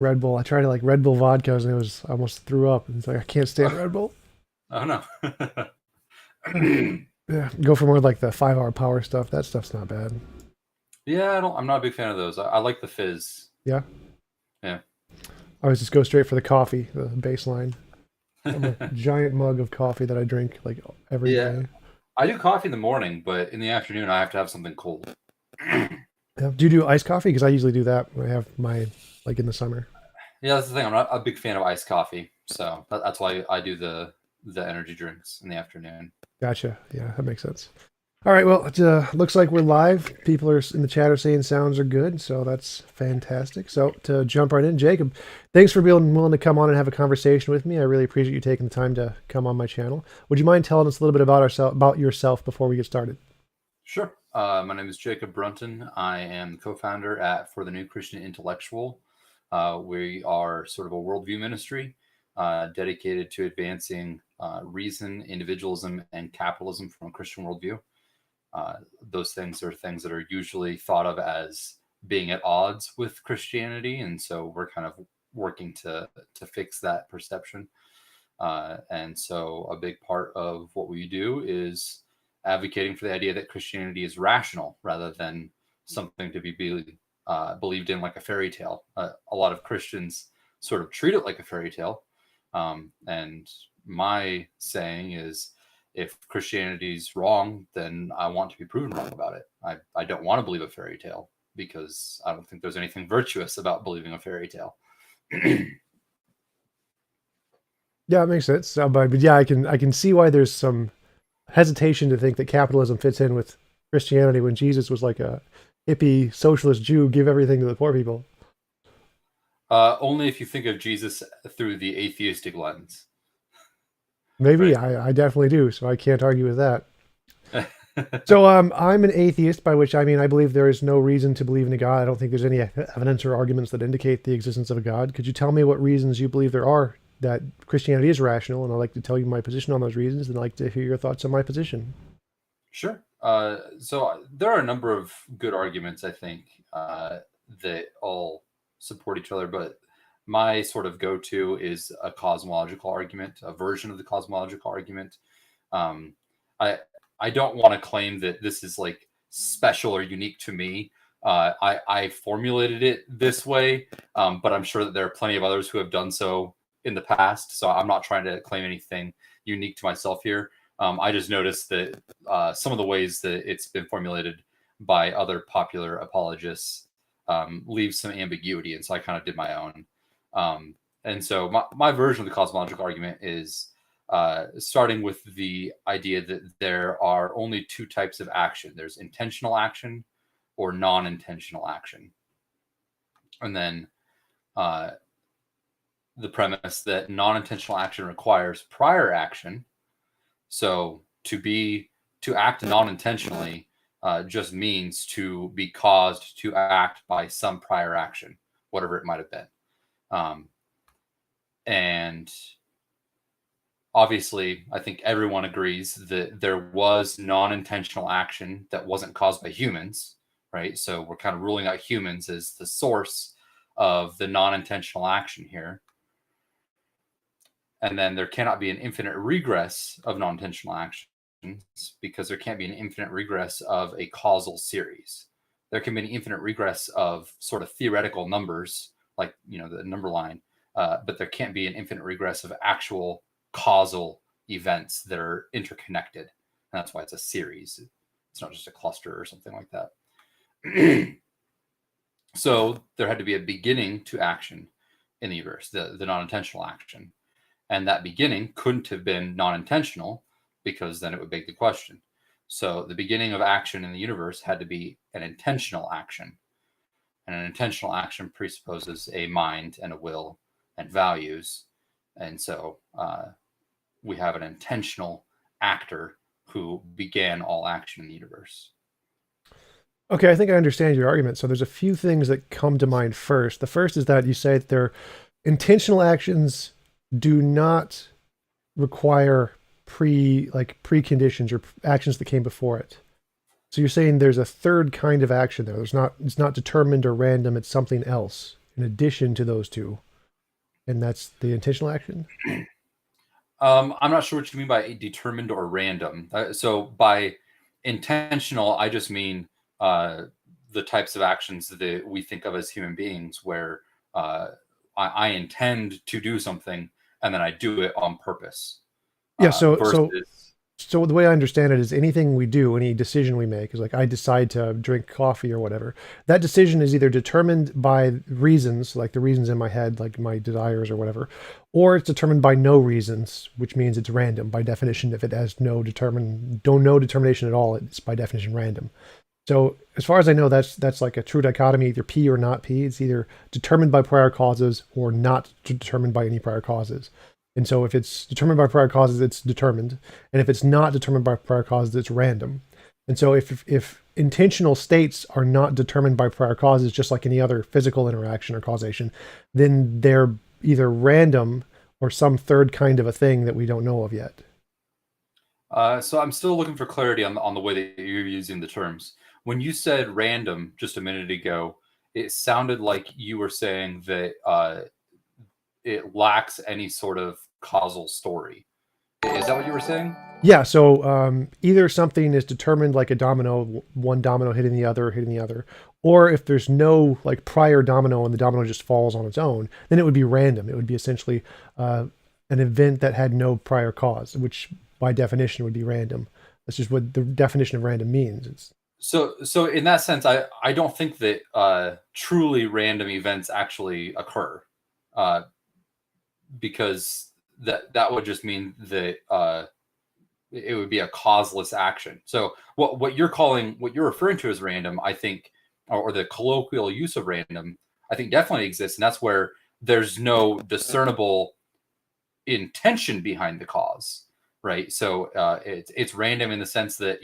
Red Bull. I tried like Red Bull vodkas and it was I almost threw up. It's like I can't stand Red Bull. Oh no. Yeah, go for more like the 5 hour power stuff. That stuff's not bad. Yeah, I'm not a big fan of those. I like the fizz. Yeah, Yeah. I always just go straight for the coffee, the baseline. I'm a giant mug of coffee that I drink like every Yeah. day. I do coffee in the morning, but in the afternoon I have to have something cold. Yeah. Do you do iced coffee? Because I usually do that when I have my like in the summer. Yeah, that's the thing. I'm not a big fan of iced coffee, so that's why I do the energy drinks in the afternoon. Gotcha. Yeah, that makes sense. All right. Well, it looks like we're live. People are in the chat are saying sounds are good, so that's fantastic. So to jump right in, Jacob, thanks for being willing to come on and have a conversation with me. I really appreciate you taking the time to come on my channel. Would you mind telling us a little bit about yourself before we get started? Sure. My name is Jacob Brunton. I am the co-founder at For the New Christian Intellectual. We are sort of a worldview ministry dedicated to advancing reason, individualism, and capitalism from a Christian worldview. Those things are things that are usually thought of as being at odds with Christianity, and so we're kind of working to fix that perception. And so a big part of what we do is advocating for the idea that Christianity is rational rather than something to be believed in like a fairy tale. A lot of Christians sort of treat it like a fairy tale. And my saying is, if Christianity's wrong, then I want to be proven wrong about it. I don't want to believe a fairy tale because I don't think there's anything virtuous about believing a fairy tale. Yeah, it makes sense. But yeah, I can see why there's some hesitation to think that capitalism fits in with Christianity when Jesus was like a hippie socialist Jew, give everything to the poor people. Only if you think of Jesus through the atheistic lens, Maybe right? I definitely do, so I can't argue with that. So I'm an atheist, by which I mean I believe there is no reason to believe in a God. I don't think there's any evidence or arguments that indicate the existence of a God. Could you tell me what reasons you believe there are that Christianity is rational? And I'd like to tell you my position on those reasons, and I'd like to hear your thoughts on my position. Sure. So there are a number of good arguments, I think, that all support each other, but my sort of go-to is a cosmological argument, a version of the cosmological argument. Um, I I don't want to claim that this is like special or unique to me. I formulated it this way, but I'm sure that there are plenty of others who have done so in the past. So I'm not trying to claim anything unique to myself here. I just noticed that some of the ways that it's been formulated by other popular apologists leaves some ambiguity, and so I kind of did my own. And so my version of the cosmological argument is starting with the idea that there are only two types of action. There's intentional action or non-intentional action. And then uh, the premise that non-intentional action requires prior action. So to act non-intentionally just means to be caused to act by some prior action, whatever it might have been. And obviously, I think everyone agrees that there was non-intentional action that wasn't caused by humans, right? So we're kind of ruling out humans as the source of the non-intentional action here. And then there cannot be an infinite regress of non-intentional actions because there can't be an infinite regress of a causal series. There can be an infinite regress of sort of theoretical numbers, like the number line, but there can't be an infinite regress of actual causal events that are interconnected. And that's why it's a series. It's not just a cluster or something like that. So there had to be a beginning to action in the universe, the non-intentional action. And that beginning couldn't have been non-intentional because then it would beg the question. So the beginning of action in the universe had to be an intentional action. And an intentional action presupposes a mind and a will and values. And so we have an intentional actor who began all action in the universe. Okay, I think I understand your argument. So there's a few things that come to mind first. The first is that you say that their intentional actions do not require preconditions or actions that came before it. So you're saying there's a third kind of action there. It's not determined or random, it's something else. in addition to those two, and that's the intentional action? I'm not sure what you mean by determined or random. So by intentional, I just mean the types of actions that we think of as human beings, where I intend to do something and then I do it on purpose. Yeah. Versus, So the way I understand it is anything we do, any decision we make is like I decide to drink coffee or whatever. That decision is either determined by reasons, like the reasons in my head, like my desires or whatever, or it's determined by no reasons, which means it's random by definition. If it has no determination at all, it's by definition random. So as far as I know, that's like a true dichotomy, either P or not P. It's either determined by prior causes or not determined by any prior causes. And so if it's determined by prior causes, it's determined. And if it's not determined by prior causes, it's random. And so if intentional states are not determined by prior causes, just like any other physical interaction or causation, then they're either random or some third kind of a thing that we don't know of yet. so I'm still looking for clarity on the way that you're using the terms. When you said random just a minute ago, it sounded like you were saying that it lacks any sort of causal story. Is that what you were saying? Yeah, so either something is determined like a domino, one domino hitting the other, or if there's no like prior domino and the domino just falls on its own, then it would be random. It would be essentially an event that had no prior cause, which by definition would be random. That's just what the definition of random means. It's So in that sense, I don't think that truly random events actually occur, uh, because that would just mean that it would be a causeless action. So what you're referring to as random, I think, or the colloquial use of random, I think definitely exists, and that's where there's no discernible intention behind the cause, right? So it's random in the sense that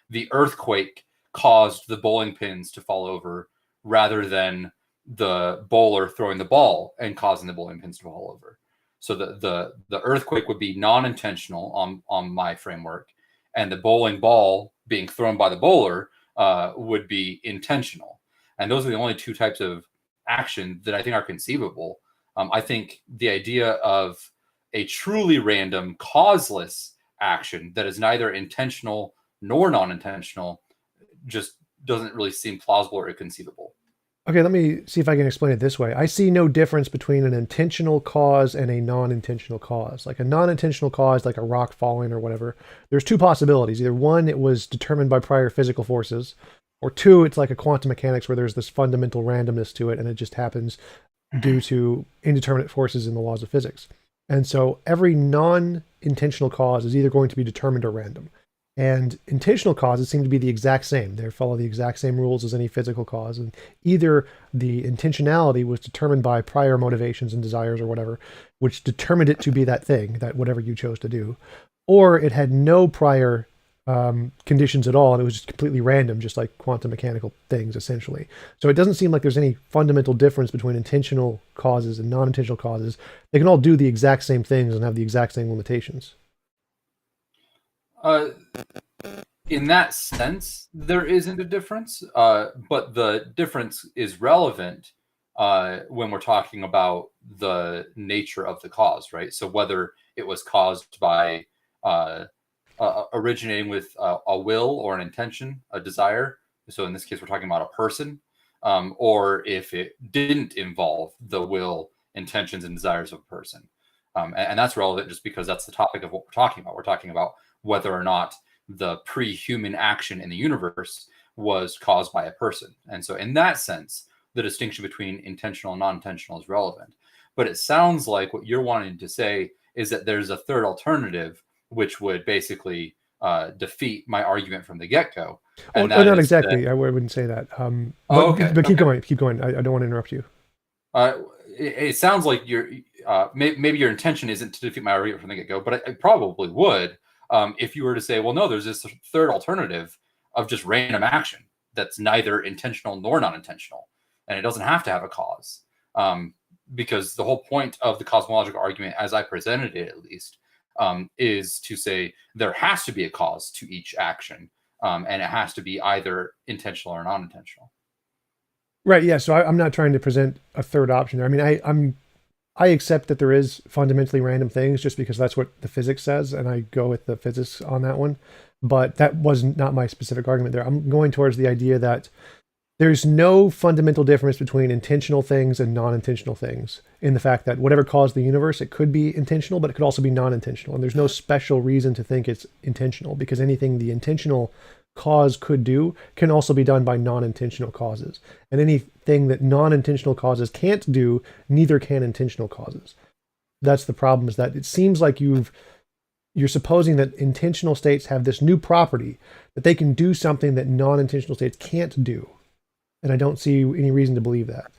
the earthquake caused the bowling pins to fall over rather than the bowler throwing the ball and causing the bowling pins to fall over. So the earthquake would be non-intentional on my framework, and the bowling ball being thrown by the bowler would be intentional. And those are the only two types of action that I think are conceivable. I think the idea of a truly random, causeless action that is neither intentional nor non-intentional just doesn't really seem plausible or conceivable. okay, let me see if I can explain it this way. I see no difference between an intentional cause and a non-intentional cause. Like a non-intentional cause, like a rock falling or whatever, there's two possibilities. Either one, it was determined by prior physical forces, or two, it's like a quantum mechanics where there's this fundamental randomness to it and it just happens due to indeterminate forces in the laws of physics. And so every non-intentional cause is either going to be determined or random. And intentional causes seem to be the exact same. They follow the exact same rules as any physical cause. And either the intentionality was determined by prior motivations and desires or whatever, which determined it to be that thing, that whatever you chose to do, or it had no prior conditions at all, and it was just completely random, just like quantum mechanical things, essentially. So it doesn't seem like there's any fundamental difference between intentional causes and non-intentional causes. They can all do the exact same things and have the exact same limitations. Uh, in that sense, there isn't a difference, but the difference is relevant when we're talking about the nature of the cause, right? So whether it was caused by originating with a will or an intention, a desire. So in this case, we're talking about a person, or if it didn't involve the will, intentions, and desires of a person. And that's relevant just because that's the topic of what we're talking about. We're talking about whether or not the pre-human action in the universe was caused by a person. And so in that sense, the distinction between intentional and non-intentional is relevant. But it sounds like what you're wanting to say is that there's a third alternative, which would basically defeat my argument from the get-go. Oh, not exactly. I wouldn't say that. But keep going. Keep going. I don't want to interrupt you. It sounds like maybe your intention isn't to defeat my argument from the get-go, but it probably would if you were to say, well, no, there's this third alternative of just random action that's neither intentional nor non-intentional, and it doesn't have to have a cause. Because the whole point of the cosmological argument, as I presented it at least, is to say there has to be a cause to each action, and it has to be either intentional or non-intentional. Right. Yeah. So I'm not trying to present a third option there. I mean, I accept that there is fundamentally random things just because that's what the physics says, and I go with the physics on that one. But that was not my specific argument there. I'm going towards the idea that there's no fundamental difference between intentional things and non-intentional things in the fact that whatever caused the universe, it could be intentional, but it could also be non-intentional. And there's no special reason to think it's intentional because anything the intentional cause could do can also be done by non-intentional causes. And anything that non-intentional causes can't do, neither can intentional causes. That's the problem, is that it seems like you're supposing that intentional states have this new property that they can do something that non-intentional states can't do. And I don't see any reason to believe that.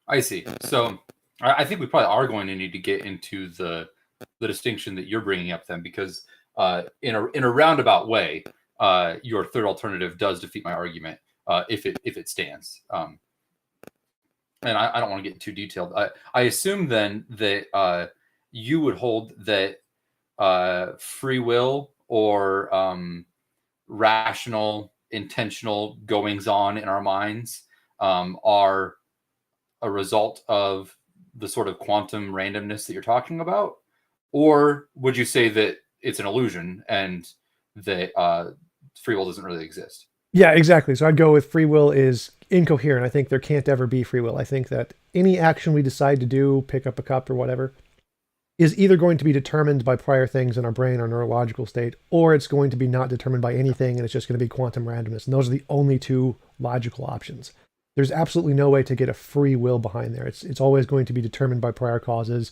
I see. So I think we probably are going to need to get into the distinction that you're bringing up then, because in a roundabout way, your third alternative does defeat my argument if it stands. And I don't want to get too detailed. I assume then that you would hold that free will or rational, intentional goings on in our minds are a result of the sort of quantum randomness that you're talking about? Or would you say that it's an illusion and that free will doesn't really exist? Yeah, exactly. So I'd go with free will is incoherent. I think there can't ever be free will. I think that any action we decide to do, pick up a cup or whatever, is either going to be determined by prior things in our brain, our neurological state, or it's going to be not determined by anything and it's just going to be quantum randomness. And those are the only two logical options. There's absolutely no way to get a free will behind there. It's always going to be determined by prior causes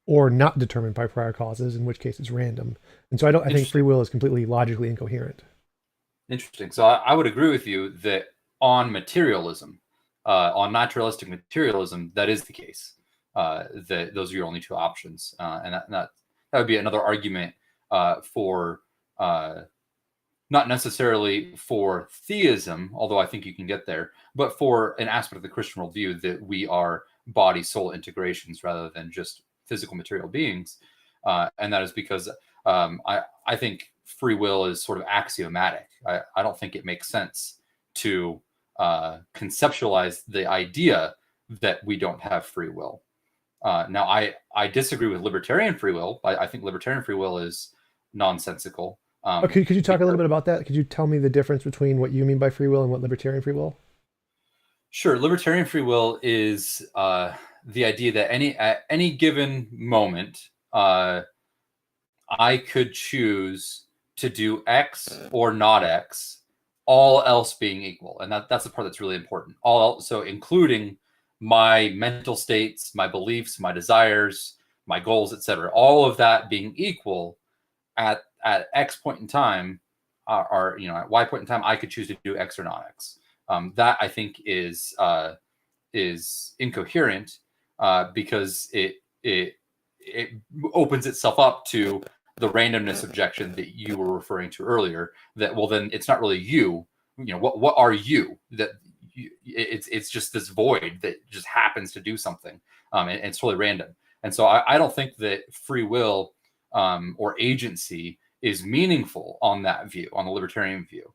or not determined by prior causes, in which case it's random. And so I think free will is completely logically incoherent. Interesting. So I would agree with you that on materialism, on naturalistic materialism, that is the case. That those are your only two options, and that would be another argument for not necessarily for theism, although I think you can get there, but for an aspect of the Christian worldview that we are body soul integrations rather than just physical material beings, and that is because I think free will is sort of axiomatic. I don't think it makes sense to conceptualize the idea that we don't have free will. Now, I disagree with libertarian free will. I think libertarian free will is nonsensical. Okay, could you talk a little bit about that? Could you tell me the difference between what you mean by free will and what libertarian free will? Sure. Libertarian free will is the idea that at any given moment, I could choose to do X or not X, all else being equal. And that's the part that's really important. So including my mental states, my beliefs, my desires, my goals, etc. All of that being equal at X point in time, or at Y point in time, I could choose to do X or not X. That I think is incoherent because it opens itself up to the randomness objection that you were referring to earlier. That, well, then it's not really you. What are you? That it's just this void that just happens to do something, and it's totally random. And so I don't think that free will or agency is meaningful on that view, on the libertarian view.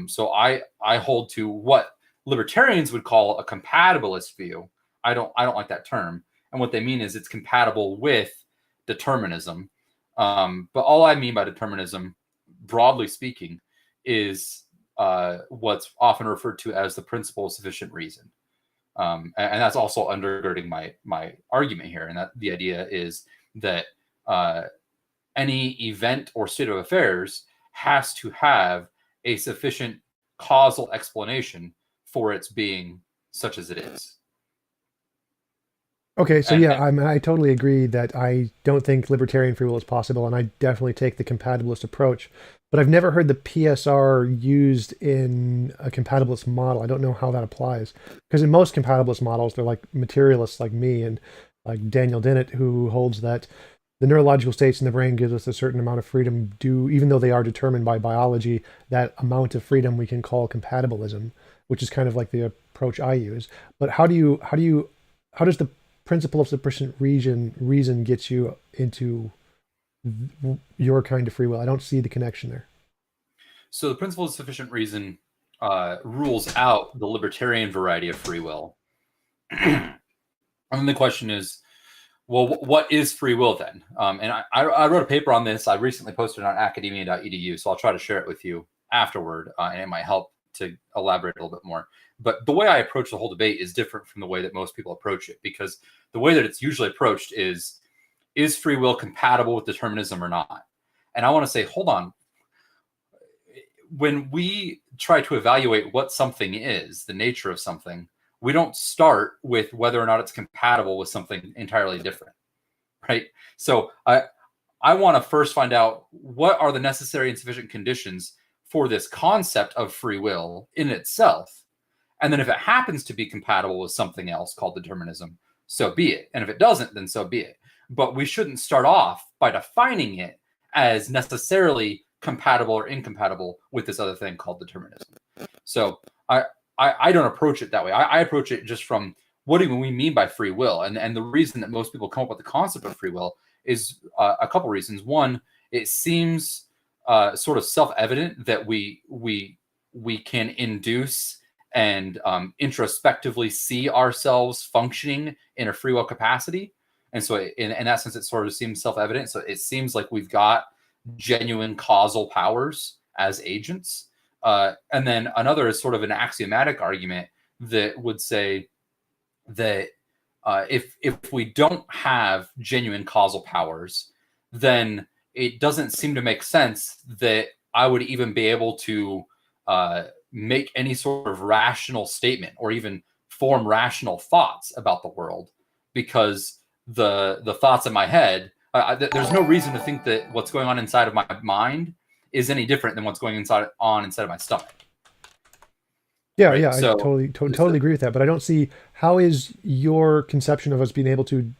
So I hold to what libertarians would call a compatibilist view. I don't like that term, and what they mean is it's compatible with determinism. But all I mean by determinism, broadly speaking, is what's often referred to as the principle of sufficient reason. And that's also undergirding my argument here. And that the idea is that any event or state of affairs has to have a sufficient causal explanation for its being such as it is. Okay, so yeah, I totally agree that I don't think libertarian free will is possible, and I definitely take the compatibilist approach. But I've never heard the PSR used in a compatibilist model. I don't know how that applies. Because in most compatibilist models, they're like materialists like me and like Daniel Dennett, who holds that the neurological states in the brain gives us a certain amount of freedom even though they are determined by biology, that amount of freedom we can call compatibilism, which is kind of like the approach I use. But how does the principle of sufficient reason gets you into your kind of free will? I don't see the connection there. So the principle of sufficient reason rules out the libertarian variety of free will. And then the question is, well, what is free will then? And I wrote a paper on this. I recently posted it on academia.edu, so I'll try to share it with you afterward, and it might help to elaborate a little bit more. But the way I approach the whole debate is different from the way that most people approach it, because the way that it's usually approached is free will compatible with determinism or not? And I want to say, hold on. When we try to evaluate what something is, the nature of something, we don't start with whether or not it's compatible with something entirely different, right? So I want to first find out what are the necessary and sufficient conditions for this concept of free will in itself. And then if it happens to be compatible with something else called determinism, so be it. And if it doesn't, then so be it. But we shouldn't start off by defining it as necessarily compatible or incompatible with this other thing called determinism. So I don't approach it that way. I approach it just from what do we mean by free will? And the reason that most people come up with the concept of free will is a couple reasons. One, it seems sort of self-evident that we can induce and introspectively see ourselves functioning in a free will capacity. And so in that sense, it sort of seems self-evident. So it seems like we've got genuine causal powers as agents. And then another is sort of an axiomatic argument that would say that if we don't have genuine causal powers, then it doesn't seem to make sense that I would even be able to make any sort of rational statement or even form rational thoughts about the world, because the thoughts in my head, there's no reason to think that what's going on inside of my mind is any different than what's going inside of my stomach. Yeah, right? yeah, So, I totally agree with that. But I don't see how is your conception of us being able to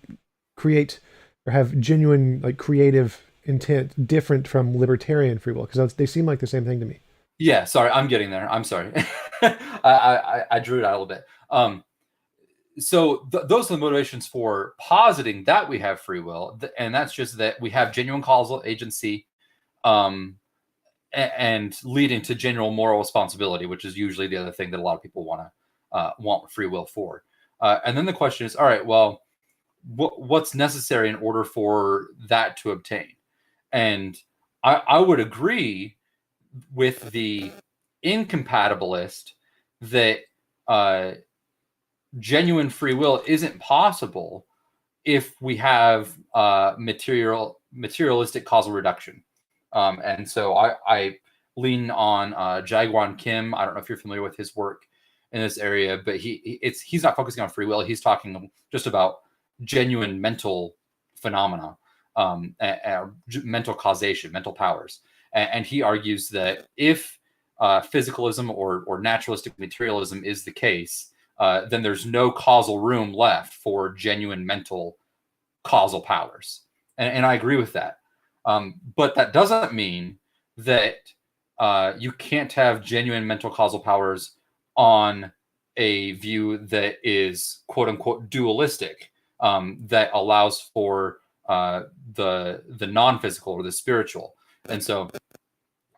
create or have genuine, like, creative intent different from libertarian free will, because they seem like the same thing to me. yeah, sorry, I'm getting there. I'm sorry. I drew it out a little bit. So those are the motivations for positing that we have free will, and that's just that we have genuine causal agency, and leading to general moral responsibility, which is usually the other thing that a lot of people want free will for. And then the question is, all right, well, what's necessary in order for that to obtain? And I would agree with the incompatibilist that genuine free will isn't possible if we have materialistic causal reduction. And so I lean on Jaegwon Kim. I don't know if you're familiar with his work in this area, but he's not focusing on free will. He's talking just about genuine mental phenomena, mental causation, mental powers. And he argues that if physicalism or naturalistic materialism is the case, then there's no causal room left for genuine mental causal powers. And I agree with that. But that doesn't mean that you can't have genuine mental causal powers on a view that is quote unquote dualistic, that allows for the non-physical or the spiritual. And so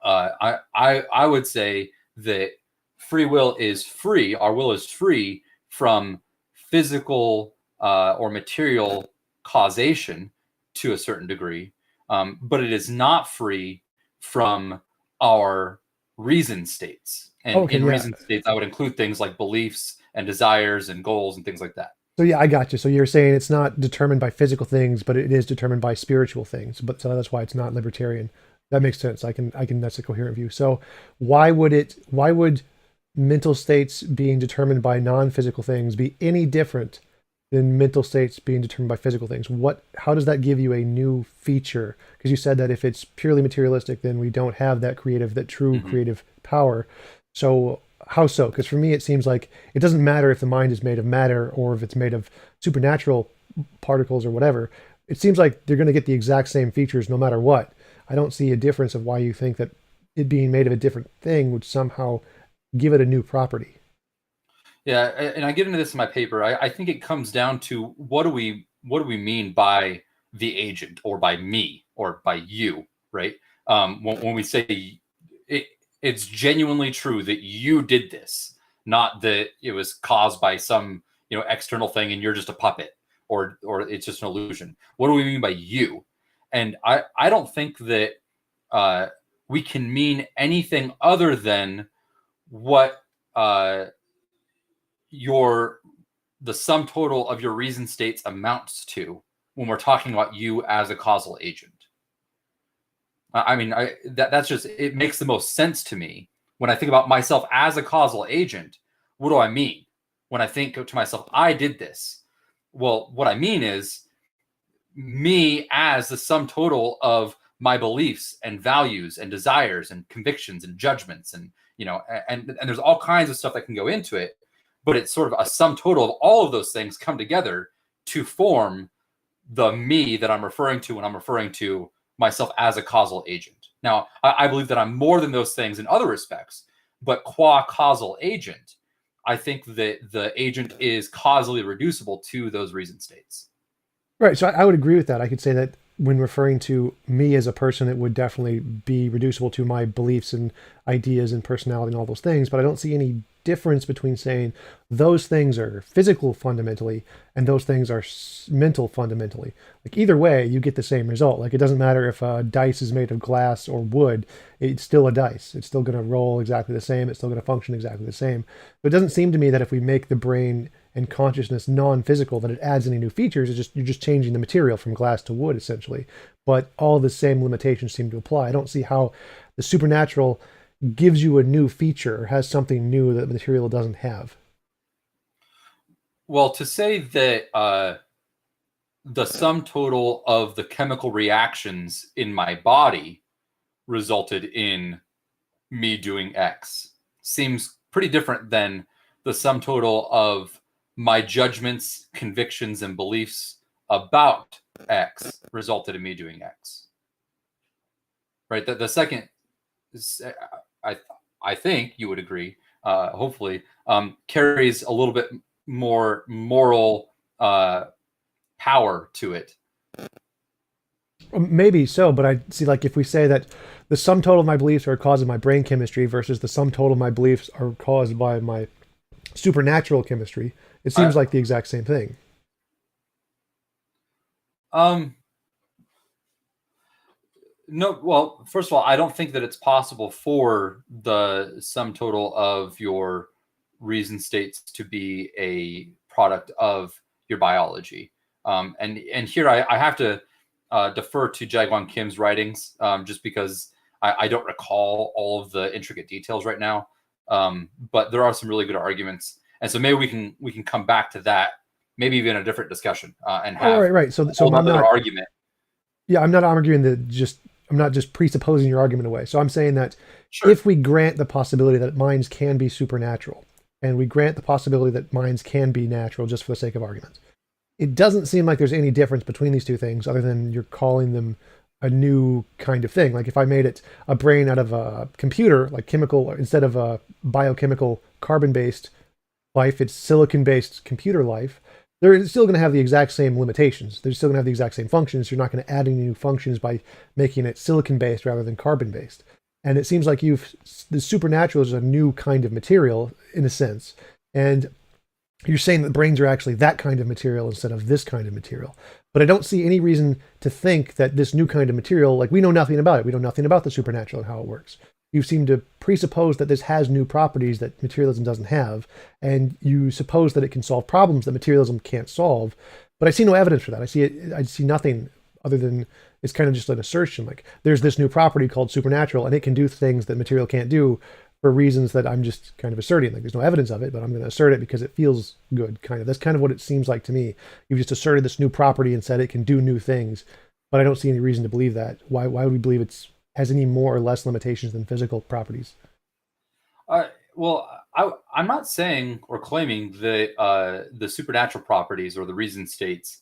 I would say that free will is free. Our will is free from physical or material causation to a certain degree, but it is not free from our reason states. And in reason states, I would include things like beliefs and desires and goals and things like that. So yeah, I got you. So you're saying it's not determined by physical things, but it is determined by spiritual things. But so that's why it's not libertarian. That makes sense. I can. That's a coherent view. So why would mental states being determined by non-physical things be any different than mental states being determined by physical things? How does that give you a new feature? Because you said that if it's purely materialistic, then we don't have that true creative power. So how so? Because for me, it seems like it doesn't matter if the mind is made of matter or if it's made of supernatural particles or whatever. It seems like they're going to get the exact same features no matter what. I don't see a difference of why you think that it being made of a different thing would somehow give it a new property. Yeah, and I get into this in my paper. I think it comes down to what do we mean by the agent or by me or by you, right? When we say it, it's genuinely true that you did this, not that it was caused by some, external thing and you're just a puppet, or it's just an illusion. What do we mean by you? And I don't think that we can mean anything other than what the sum total of your reason states amounts to when we're talking about you as a causal agent. I mean, that's just, it makes the most sense to me when I think about myself as a causal agent. What do I mean when I think to myself, I did this? Well, what I mean is me as the sum total of my beliefs and values and desires and convictions and judgments, and and there's all kinds of stuff that can go into it, but it's sort of a sum total of all of those things come together to form the me that I'm referring to when I'm referring to myself as a causal agent. Now, I believe that I'm more than those things in other respects, but qua causal agent, I think that the agent is causally reducible to those reason states. Right. So I would agree with that. I could say that when referring to me as a person, it would definitely be reducible to my beliefs and ideas and personality and all those things. But I don't see any difference between saying those things are physical fundamentally and those things are mental fundamentally. Like either way, you get the same result. Like it doesn't matter if a dice is made of glass or wood, it's still a dice. It's still going to roll exactly the same. It's still going to function exactly the same. But it doesn't seem to me that if we make the brain and consciousness non-physical, that it adds any new features. It's just you're just changing the material from glass to wood essentially, but all the same limitations seem to apply. I don't see how the supernatural gives you a new feature or has something new that the material doesn't have. Well, to say that the sum total of the chemical reactions in my body resulted in me doing X seems pretty different than the sum total of my judgments, convictions, and beliefs about X resulted in me doing X. Right? The second, I I think you would agree, hopefully, carries a little bit more moral power to it. Maybe so, but I see, like, if we say that the sum total of my beliefs are caused by my brain chemistry versus the sum total of my beliefs are caused by my supernatural chemistry, it seems like the exact same thing. Um, no, well, first of all, I don't think that it's possible for the sum total of your reason states to be a product of your biology. And here I have to defer to Jaegwon Kim's writings, just because I don't recall all of the intricate details right now. But there are some really good arguments, and so maybe we can come back to that, maybe even a different discussion, and Oh, have right. So I'm another not. argument. Yeah, I'm not arguing that. I'm not just presupposing your argument away. So I'm saying that Sure. if we grant the possibility that minds can be supernatural, and we grant the possibility that minds can be natural, just for the sake of argument, it doesn't seem like there's any difference between these two things, other than you're calling them a new kind of thing. Like if I made it a brain out of a computer, like chemical, instead of a biochemical carbon-based life, it's silicon-based computer life. They're still going to have the exact same limitations. They're still going to have the exact same functions. You're not going to add any new functions by making it silicon-based rather than carbon-based. And it seems like the supernatural is a new kind of material in a sense. And you're saying that brains are actually that kind of material instead of this kind of material. But I don't see any reason to think that this new kind of material, like we know nothing about it. We know nothing about the supernatural and how it works. You seem to presuppose that this has new properties that materialism doesn't have, and you suppose that it can solve problems that materialism can't solve. But I see no evidence for that. I see nothing other than it's kind of just an assertion. Like there's this new property called supernatural, and it can do things that material can't do for reasons that I'm just kind of asserting. Like there's no evidence of it, but I'm going to assert it because it feels good. Kind of. That's kind of what it seems like to me. You've just asserted this new property and said it can do new things, but I don't see any reason to believe that. Why would we believe it's has any more or less limitations than physical properties? Well, I'm not saying or claiming that the supernatural properties or the reason states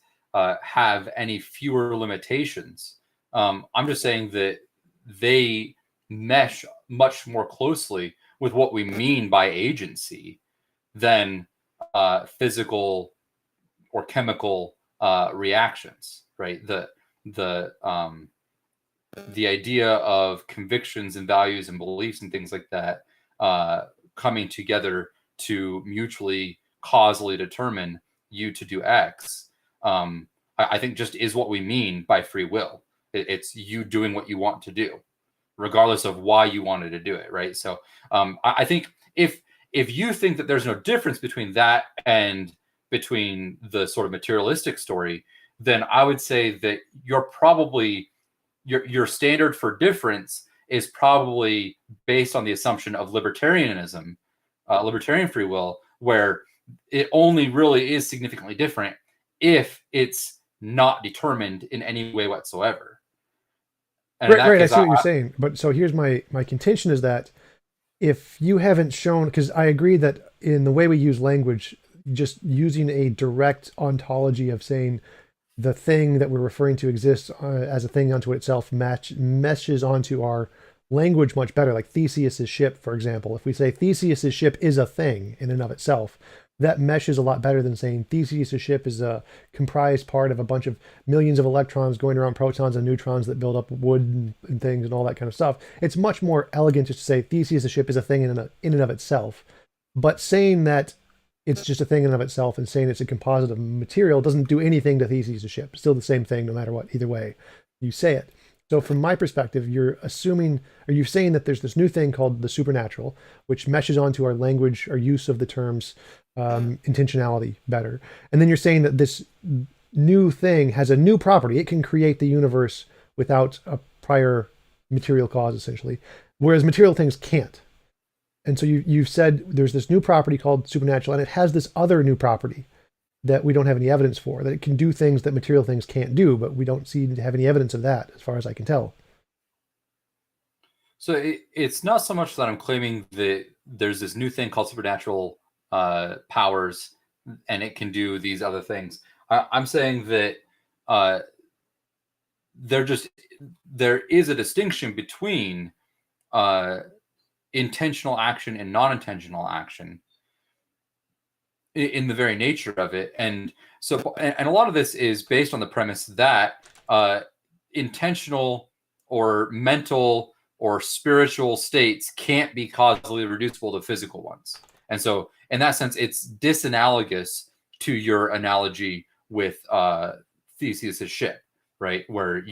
have any fewer limitations. I'm just saying that they mesh much more closely with what we mean by agency than physical or chemical reactions, right? The the idea of convictions and values and beliefs and things like that coming together to mutually causally determine you to do X, I think just is what we mean by free will. It's you doing what you want to do, regardless of why you wanted to do it, right? So I think if you think that there's no difference between that and between the sort of materialistic story, then I would say that you're probably your standard for difference is probably based on the assumption of libertarianism, libertarian free will, where it only really is significantly different if it's not determined in any way whatsoever. And in Right, that right. I case, see what you're saying. But so here's my contention is that if you haven't shown, because I agree that in the way we use language, just using a direct ontology of saying the thing that we're referring to exists as a thing unto itself meshes onto our language much better. Like Theseus's ship, for example. If we say Theseus's ship is a thing in and of itself, that meshes a lot better than saying Theseus's ship is a comprised part of a bunch of millions of electrons going around protons and neutrons that build up wood and things and all that kind of stuff. It's much more elegant just to say Theseus's ship is a thing in and of itself. But saying that it's just a thing in and of itself and saying it's a composite of material doesn't do anything to Theseus' ship. It's still the same thing no matter what, either way you say it. So from my perspective, you're assuming, or you're saying that there's this new thing called the supernatural, which meshes onto our language, our use of the terms intentionality better. And then you're saying that this new thing has a new property. It can create the universe without a prior material cause, essentially, whereas material things can't. And so you've said there's this new property called supernatural, and it has this other new property that we don't have any evidence for, that it can do things that material things can't do, but we don't seem to have any evidence of that, as far as I can tell. So it's not so much that I'm claiming that there's this new thing called supernatural powers, and it can do these other things. I'm saying that there is a distinction between intentional action and non-intentional action in the very nature of it. And so, and a lot of this is based on the premise that intentional or mental or spiritual states can't be causally reducible to physical ones. And so in that sense, it's disanalogous to your analogy with Theseus's ship, right? Where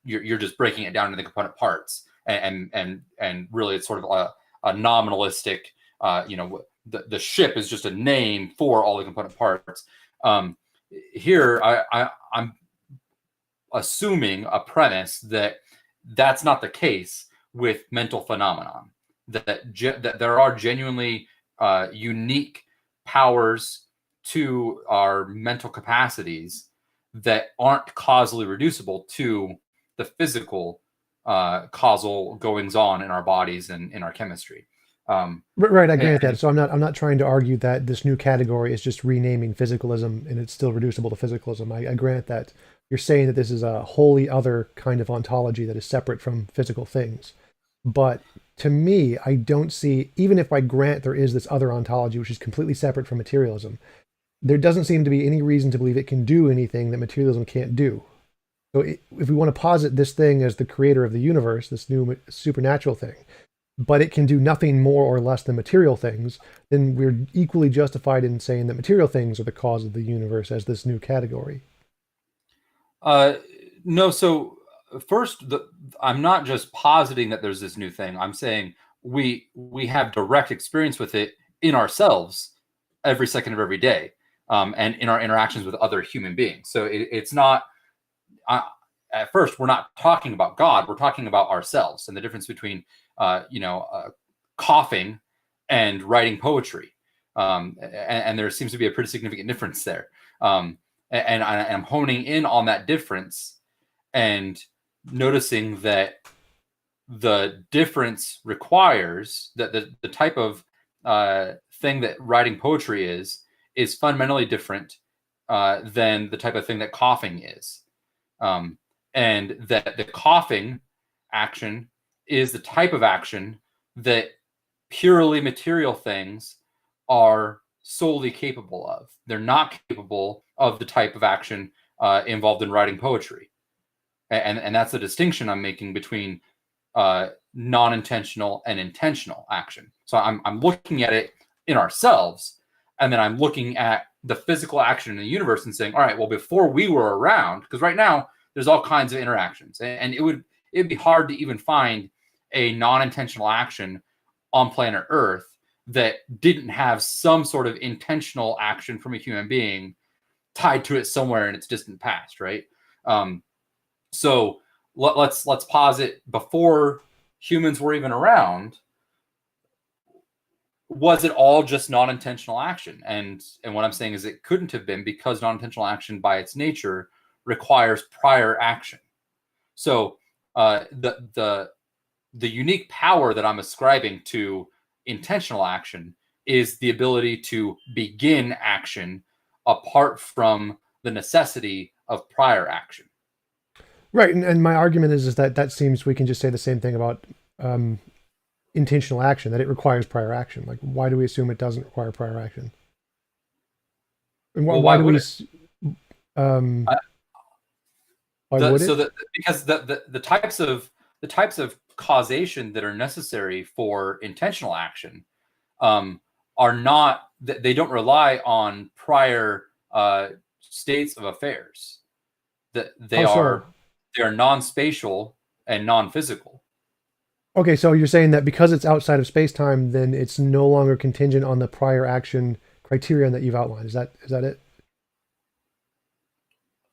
you're just breaking it down into the component parts, and really it's sort of a nominalistic, the ship is just a name for all the component parts. Here, I'm assuming a premise that that's not the case with mental phenomenon, that there are genuinely unique powers to our mental capacities that aren't causally reducible to the physical causal goings on in our bodies and in our chemistry. Right, I grant that. So I'm not trying to argue that this new category is just renaming physicalism and it's still reducible to physicalism. I grant that you're saying that this is a wholly other kind of ontology that is separate from physical things. But to me, I don't see, even if I grant there is this other ontology which is completely separate from materialism, there doesn't seem to be any reason to believe it can do anything that materialism can't do. So if we want to posit this thing as the creator of the universe, this new supernatural thing, but it can do nothing more or less than material things, then we're equally justified in saying that material things are the cause of the universe as this new category. No, so first, I'm not just positing that there's this new thing. I'm saying we have direct experience with it in ourselves every second of every day, and in our interactions with other human beings. So it's not. At first, we're not talking about God. We're talking about ourselves and the difference between, coughing and writing poetry. And there seems to be a pretty significant difference there. And I'm honing in on that difference and noticing that the difference requires that the type of thing that writing poetry is fundamentally different than the type of thing that coughing is. And that the coughing action is the type of action that purely material things are solely capable of. They're not capable of the type of action involved in writing poetry. And that's the distinction I'm making between non-intentional and intentional action. So I'm looking at it in ourselves, and then I'm looking at the physical action in the universe and saying, all right, well, before we were around, because right now there's all kinds of interactions, and it'd be hard to even find a non-intentional action on planet Earth that didn't have some sort of intentional action from a human being tied to it somewhere in its distant past, right? So let's posit before humans were even around. Was it all just non-intentional action? And what I'm saying is it couldn't have been, because non-intentional action by its nature requires prior action. So the unique power that I'm ascribing to intentional action is the ability to begin action apart from the necessity of prior action. Right, and my argument is that seems we can just say the same thing about intentional action, that it requires prior action. Like, why do we assume it doesn't require prior action? And why do we? Why would it? Because the types of causation that are necessary for intentional action are not, they don't rely on prior states of affairs. That they are non-spatial and non-physical. Okay, so you're saying that because it's outside of space-time, then it's no longer contingent on the prior action criterion that you've outlined. Is that it?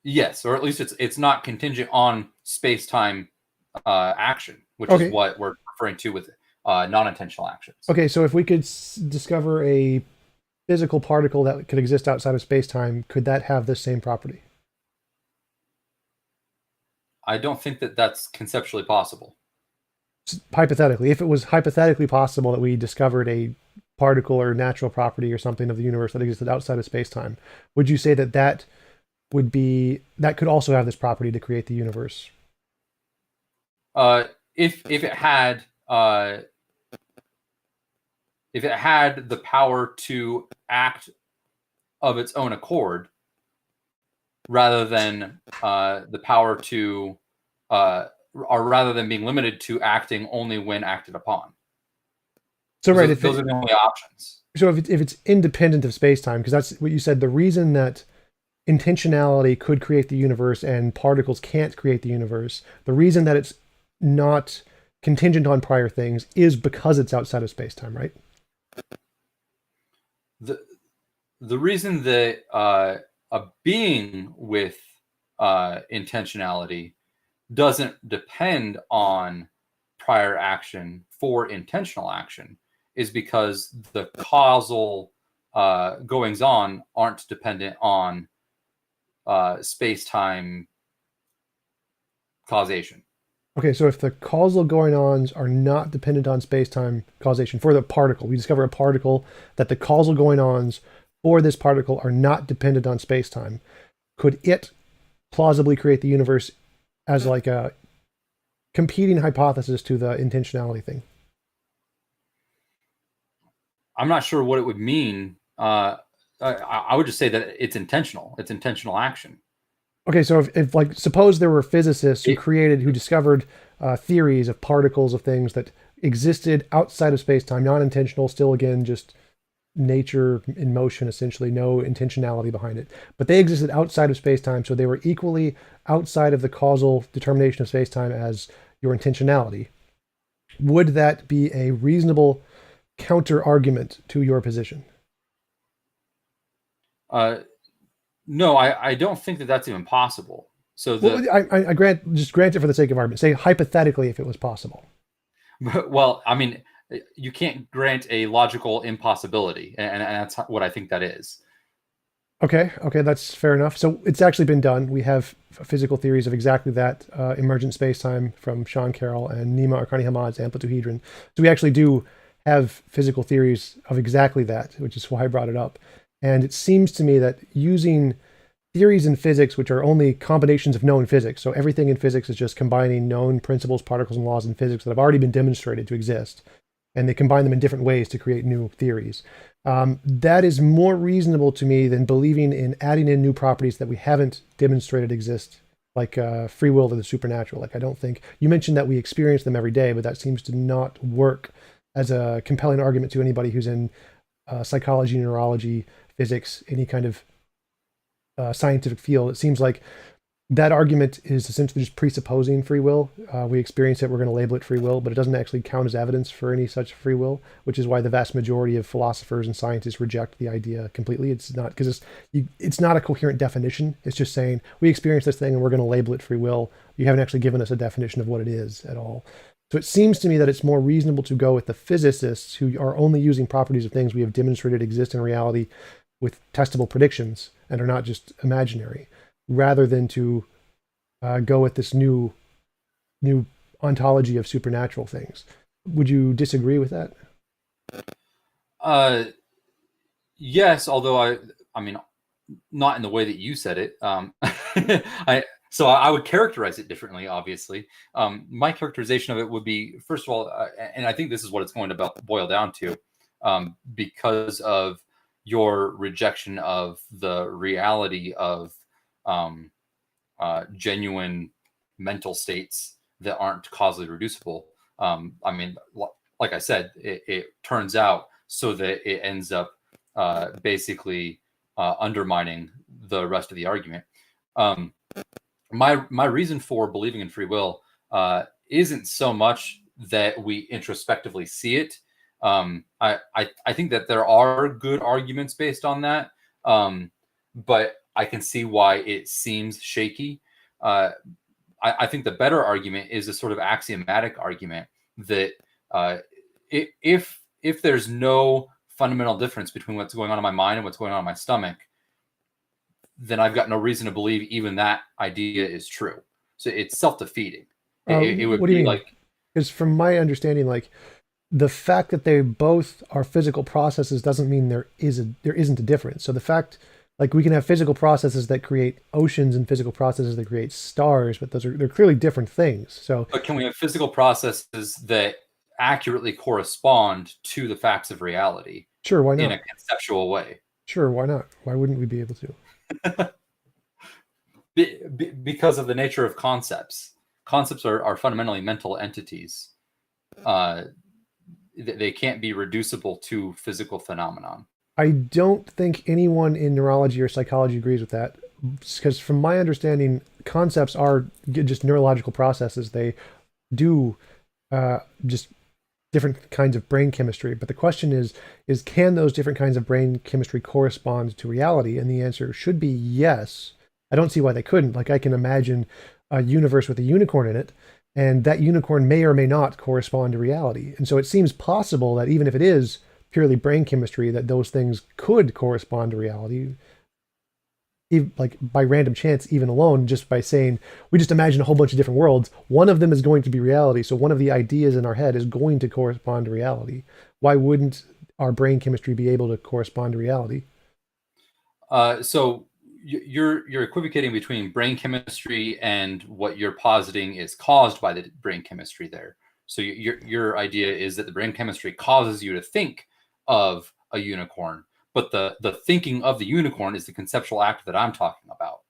Yes, or at least it's not contingent on space-time action, which is what we're referring to with non-intentional actions. Okay, so if we could discover a physical particle that could exist outside of space-time, could that have this same property? I don't think that that's conceptually possible. Hypothetically, if it was hypothetically possible that we discovered a particle or natural property or something of the universe that existed outside of space-time, would you say that could also have this property to create the universe? If it had the power to act of its own accord, rather than the power to or rather than being limited to acting only when acted upon. So right, those are the only options. So if it's independent of space-time, because that's what you said, the reason that intentionality could create the universe and particles can't create the universe, the reason that it's not contingent on prior things is because it's outside of space-time, right? The reason that a being with intentionality doesn't depend on prior action for intentional action is because the causal goings on aren't dependent on space-time causation. Okay, so if the causal going-ons are not dependent on space-time causation for the particle, we discover a particle that the causal going-ons for this particle are not dependent on space-time, could it plausibly create the universe as like a competing hypothesis to the intentionality thing? I'm not sure what it would mean. I would just say that it's intentional. It's intentional action. Okay, so if like, suppose there were physicists who discovered theories of particles of things that existed outside of space-time, non-intentional, still again, just nature in motion, essentially, no intentionality behind it. But they existed outside of space-time, so they were equally outside of the causal determination of space-time as your intentionality. Would that be a reasonable counter-argument to your position? No, I don't think that that's even possible. So I grant it for the sake of argument. Say hypothetically if it was possible. Well, I mean, you can't grant a logical impossibility, and that's what I think that is. Okay, that's fair enough. So it's actually been done. We have physical theories of exactly that, emergent spacetime from Sean Carroll and Nima Arkani-Hamad's amplituhedron. So we actually do have physical theories of exactly that, which is why I brought it up. And it seems to me that using theories in physics, which are only combinations of known physics, so everything in physics is just combining known principles, particles, and laws in physics that have already been demonstrated to exist, and they combine them in different ways to create new theories. That is more reasonable to me than believing in adding in new properties that we haven't demonstrated exist, like free will to the supernatural. Like I don't think you mentioned that we experience them every day, but that seems to not work as a compelling argument to anybody who's in psychology, neurology, physics, any kind of scientific field. It seems like that argument is essentially just presupposing free will. We experience it, we're going to label it free will, but it doesn't actually count as evidence for any such free will, which is why the vast majority of philosophers and scientists reject the idea completely. It's not because it's not a coherent definition. It's just saying we experience this thing and we're going to label it free will. You haven't actually given us a definition of what it is at all. So it seems to me that it's more reasonable to go with the physicists who are only using properties of things we have demonstrated exist in reality with testable predictions and are not just imaginary, rather than to go with this new ontology of supernatural things. Would you disagree with that? Yes, although I mean, not in the way that you said it. I would characterize it differently. Obviously, my characterization of it would be, first of all, and I think this is what it's going to boil down to, because of your rejection of the reality of genuine mental states that aren't causally reducible. I mean, like I said, it turns out so that it ends up basically undermining the rest of the argument. My reason for believing in free will isn't so much that we introspectively see it. I think that there are good arguments based on that, but I can see why it seems shaky. I think the better argument is a sort of axiomatic argument that if there's no fundamental difference between what's going on in my mind and what's going on in my stomach, then I've got no reason to believe even that idea is true. So it's self-defeating. It would What do you be mean? like, Because from my understanding, like the fact that they both are physical processes doesn't mean there isn't a difference. So the fact, like we can have physical processes that create oceans and physical processes that create stars, but they're clearly different things. So, but can we have physical processes that accurately correspond to the facts of reality sure, why in not? a conceptual way? Sure, why not? Why wouldn't we be able to? Because of the nature of concepts. Concepts are fundamentally mental entities. They can't be reducible to physical phenomenon. I don't think anyone in neurology or psychology agrees with that, because from my understanding, concepts are just neurological processes. They do just different kinds of brain chemistry. But the question is can those different kinds of brain chemistry correspond to reality? And the answer should be yes. I don't see why they couldn't. Like I can imagine a universe with a unicorn in it, and that unicorn may or may not correspond to reality. And so it seems possible that even if it is purely brain chemistry, that those things could correspond to reality, like by random chance, even alone, just by saying we just imagine a whole bunch of different worlds. One of them is going to be reality. So one of the ideas in our head is going to correspond to reality. Why wouldn't our brain chemistry be able to correspond to reality? So you're equivocating between brain chemistry and what you're positing is caused by the brain chemistry there. So your idea is that the brain chemistry causes you to think of a unicorn, but the thinking of the unicorn is the conceptual act that I'm talking about,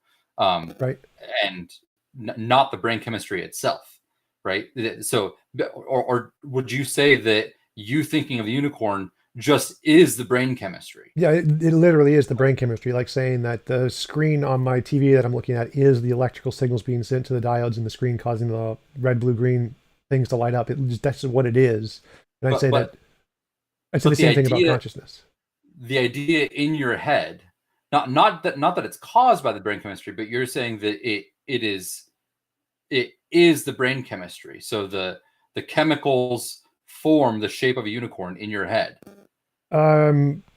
Right. and not the brain chemistry itself, right? So, or would you say that you thinking of the unicorn just is the brain chemistry? Yeah, it literally is the brain chemistry, like saying that the screen on my TV that I'm looking at is the electrical signals being sent to the diodes in the screen, causing the red, blue, green things to light up. That's what it is. And I'd say the same thing about consciousness. The idea in your head, not that it's caused by the brain chemistry, but you're saying that it is the brain chemistry. So the chemicals form the shape of a unicorn in your head.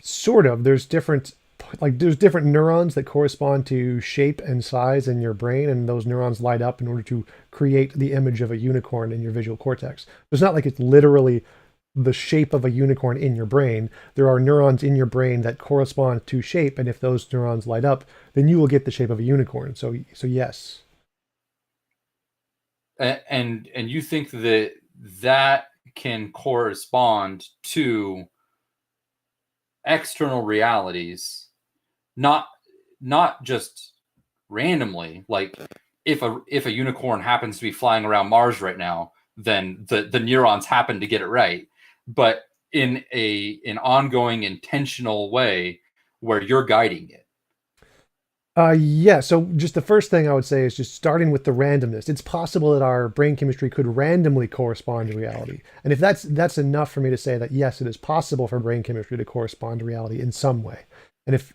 Sort of. There's different neurons that correspond to shape and size in your brain, and those neurons light up in order to create the image of a unicorn in your visual cortex. It's not like it's literally the shape of a unicorn in your brain. There are neurons in your brain that correspond to shape, and if those neurons light up, then you will get the shape of a unicorn. So yes. And you think that can correspond to external realities, not just randomly. Like if a unicorn happens to be flying around Mars right now, then the neurons happen to get it right. But in an ongoing intentional way where you're guiding it. Yeah, so just the first thing I would say is just starting with the randomness. It's possible that our brain chemistry could randomly correspond to reality. And if that's enough for me to say that yes, it is possible for brain chemistry to correspond to reality in some way. And if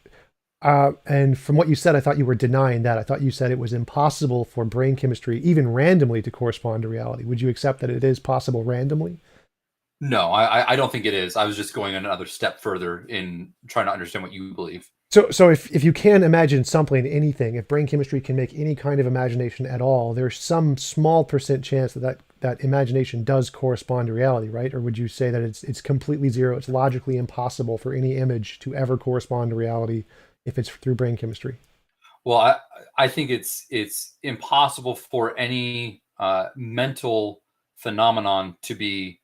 and from what you said, I thought you were denying that. I thought you said it was impossible for brain chemistry, even randomly, to correspond to reality. Would you accept that it is possible randomly? No, I don't think it is. I was just going another step further in trying to understand what you believe. So if you can imagine something, anything, if brain chemistry can make any kind of imagination at all, there's some small percent chance that imagination does correspond to reality, right? Or would you say that it's completely zero? It's logically impossible for any image to ever correspond to reality if it's through brain chemistry? Well, I think it's impossible for any mental phenomenon to be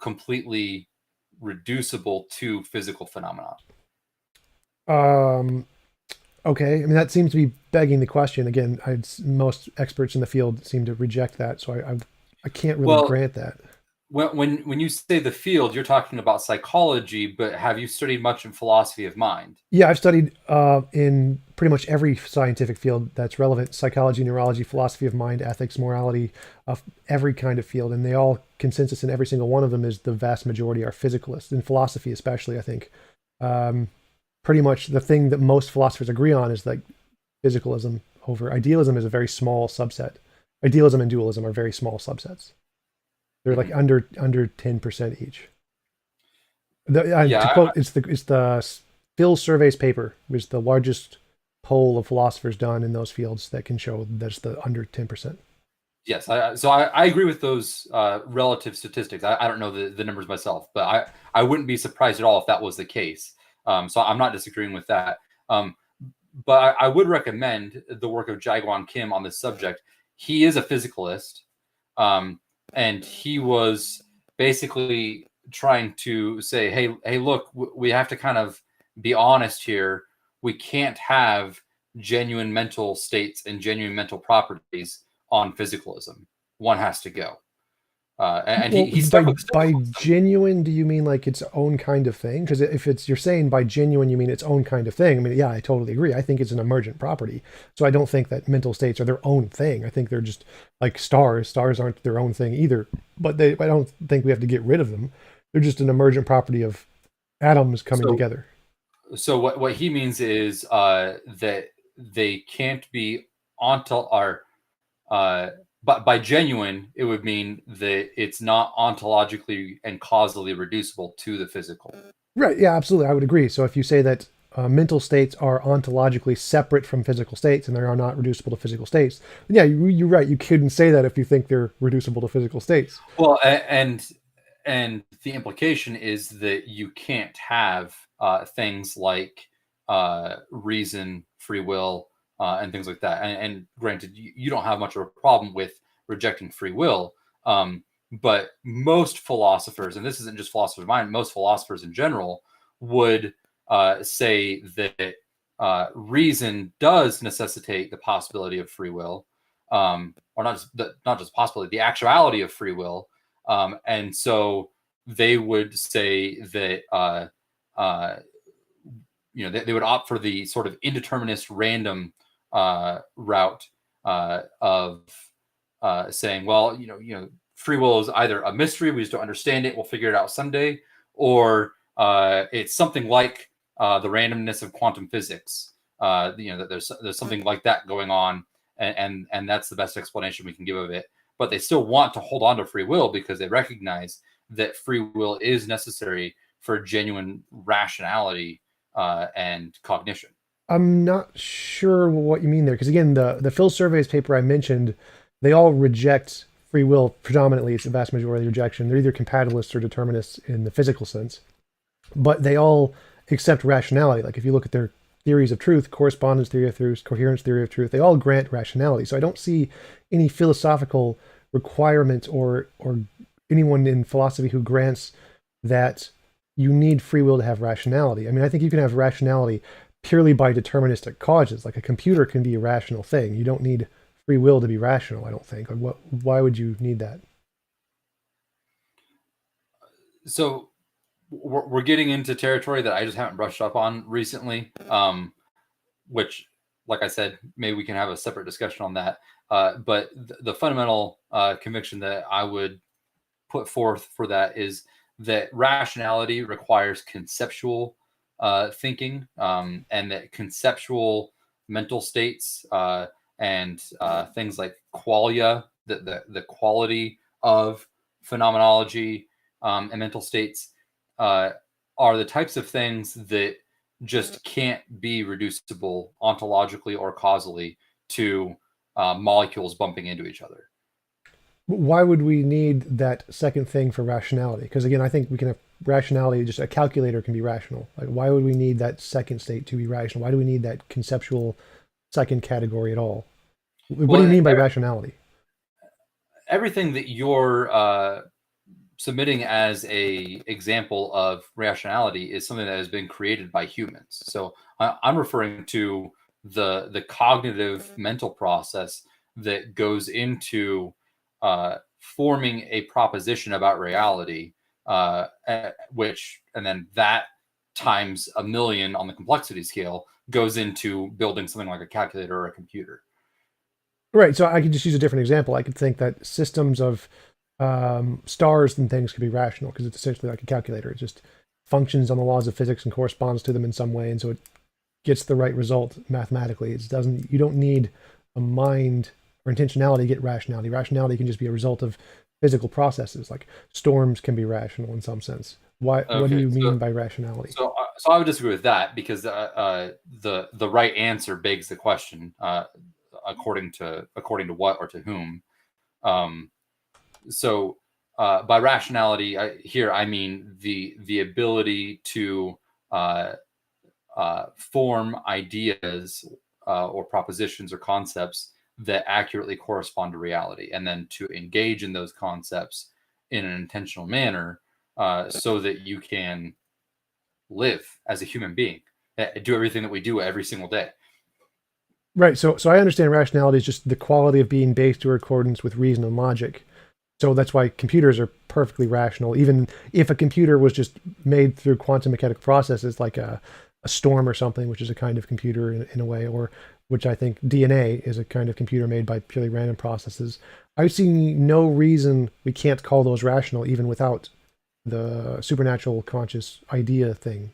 completely reducible to physical phenomena. Okay. I mean, that seems to be begging the question. Again, most experts in the field seem to reject that, so I can't really grant that. When you say the field, you're talking about psychology, but have you studied much in philosophy of mind? Yeah, I've studied in pretty much every scientific field that's relevant: psychology, neurology, philosophy of mind, ethics, morality, every kind of field, and they all consensus in every single one of them is the vast majority are physicalists. In philosophy, especially, I think. Pretty much the thing that most philosophers agree on is that physicalism over idealism is a very small subset. Idealism and dualism are very small subsets. They're like under 10% each. To quote, it's the Phil Survey's paper, which is the largest poll of philosophers done in those fields that can show that's the under 10%. Yes, I agree with those relative statistics. I don't know the numbers myself, but I wouldn't be surprised at all if that was the case. So I'm not disagreeing with that. But I would recommend the work of Jae-Gwon Kim on this subject. He is a physicalist, and he was basically trying to say, hey, look, we have to kind of be honest here. We can't have genuine mental states and genuine mental properties on physicalism. One has to go. And well, he's by genuine, do you mean like its own kind of thing? Because if you're saying by genuine, you mean its own kind of thing. I mean, yeah, I totally agree. I think it's an emergent property. So I don't think that mental states are their own thing. I think they're just like stars. Stars aren't their own thing either. But I don't think we have to get rid of them. They're just an emergent property of atoms coming together. So what he means is that they can't be but by genuine, it would mean that it's not ontologically and causally reducible to the physical. Right. Yeah, absolutely. I would agree. So if you say that mental states are ontologically separate from physical states and they are not reducible to physical states, then yeah, you're right. You couldn't say that if you think they're reducible to physical states. Well, and the implication is that you can't have things like reason, free will, and things like that. And granted, you don't have much of a problem with rejecting free will. But most philosophers, and this isn't just philosophers of mind, most philosophers in general would say that reason does necessitate the possibility of free will, or not just possibility, the actuality of free will. And so they would say that they would opt for the sort of indeterminist random route of saying, well, free will is either a mystery, we just don't understand it, we'll figure it out someday, or it's something like the randomness of quantum physics. That there's something like that going on, and that's the best explanation we can give of it. But they still want to hold on to free will because they recognize that free will is necessary for genuine rationality and cognition. I'm not sure what you mean there, because again, the Phil Survey's paper I mentioned, they all reject free will predominantly. It's the vast majority of the rejection. They're either compatibilists or determinists in the physical sense, but they all accept rationality. Like if you look at their theories of truth, correspondence theory of truth, coherence theory of truth, they all grant rationality. So I don't see any philosophical requirement or anyone in philosophy who grants that you need free will to have rationality. I mean, I think you can have rationality purely by deterministic causes. Like a computer can be a rational thing. You don't need free will to be rational, I don't think. Like, why would you need that? So we're getting into territory that I just haven't brushed up on recently, which, like I said, maybe we can have a separate discussion on that. But the fundamental conviction that I would put forth for that is that rationality requires conceptual thinking, and that conceptual mental states and things like qualia, the quality of phenomenology and mental states uh, are the types of things that just can't be reducible ontologically or causally to molecules bumping into each other. Why would we need that second thing for rationality? Because again, I think we can have rationality, just a calculator can be rational. Like, why would we need that second state to be rational? Why do we need that conceptual second category at all? What do you Well, mean by rationality? everything that you're submitting as a example of rationality is something that has been created by humans. So I'm referring to the cognitive mental process that goes into forming a proposition about reality, which, and then that times a million on the complexity scale goes into building something like a calculator or a computer. Right. So I could just use a different example. I could think that systems of stars and things could be rational because it's essentially like a calculator. It just functions on the laws of physics and corresponds to them in some way, and so it gets the right result mathematically. It doesn't. You don't need a mind or intentionality to get rationality. Rationality can just be a result of physical processes. Like storms can be rational in some sense. Why? What do Okay, you mean so by rationality? so I would disagree with that because the right answer begs the question, according to what or to whom. Um, so by rationality here I mean the ability to uh, form ideas or propositions or concepts that accurately correspond to reality, and then to engage in those concepts in an intentional manner so that you can live as a human being, do everything that we do every single day. Right. So I understand rationality is just the quality of being based in accordance with reason and logic. So that's why computers are perfectly rational. Even if a computer was just made through quantum mechanical processes, like a storm or something, which is a kind of computer in a way, or which I think DNA is a kind of computer made by purely random processes. I see no reason we can't call those rational, even without the supernatural conscious idea thing.